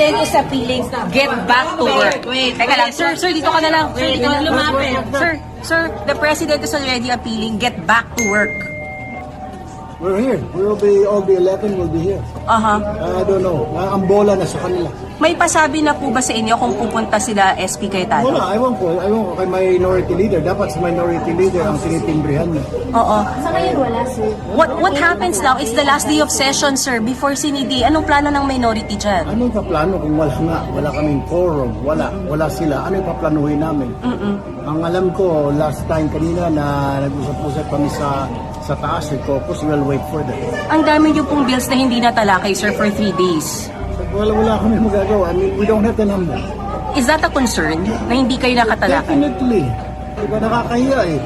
President is appealing, get back to work. Wait, Teka lang, sir, dito ka na lang. Sir, dito ka na lang. lumapit. Sir, the President is already appealing, get back to work. We're here. All the 11 will be here. I don't know. Ang bola na sa kanila. May pasabi na po ba sa inyo kung pupunta sila SP Cayetano? Wala, ewan ko kay minority leader. Dapat sa minority leader ang tinitimbrihan niya. Oo. Sa ngayon wala, sir. What happens now? It's the last day of session, sir, before sinidi. Anong plano ng minority dyan? Ano yung paplano kung wala kaming quorum, wala sila. Ano yung paplanuhin namin? Ang alam ko, last time kanina na nag-usap-usap kami sa taas, caucus, we'll wait for them. Ang dami niyo pong bills na hindi natalakay, sir, for 3 days. Wala kami magagawa. I mean, we don't have the number. Is that a concern na hindi kayo nakatalakay? Definitely. Diba nakakahiya eh.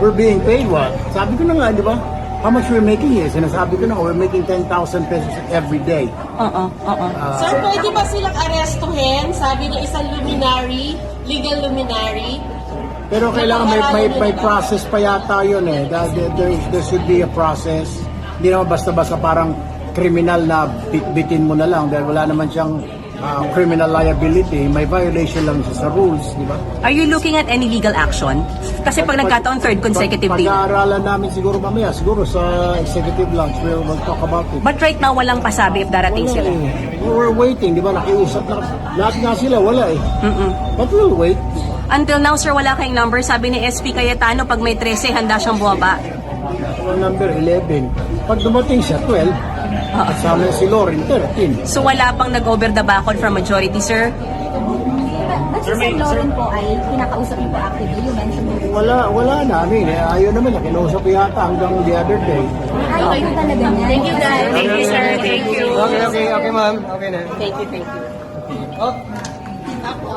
We're being paid what? Sabi ko na nga, di ba? How much we're making eh. Sinasabi ko na we're making 10,000 pesos every day. Sir, pwede ba silang arestuhin? Sabi niya isang luminary, legal luminary. Pero kailangan may process pa yata yun eh. There should be a process. Hindi naman basta-basta parang criminal na bitin mo na lang dahil wala naman siyang criminal liability. May violation lang siya sa rules, di ba? Are you looking at any legal action? Kasi pag nagkataon third consecutive day. Pag-aaralan namin siguro mamaya, siguro sa executive lunch, we'll talk about it. But right now, walang pasabi if darating Wala sila. eh. We're waiting, di ba? Nakiusap na. Lahat nga sila, wala eh. But we'll wait. Until now, sir, wala kayong number. Sabi ni SP Cayetano, pag may 13, handa siyang bumaba. Number 11. Pag dumating siya, 12. Kasama si Lauren, 13. So wala pang nag-over the backward from majority, sir? Ba't si Sir Lauren po ay pinakausap niyo po actively? You mentioned it. Wala na. I mean, ayaw naman niya. Kinausap yata hanggang the other day. Ayaw po talaga niya. Thank you, guys. Thank you, sir. Thank you. Okay, ma'am. Okay na. Thank you.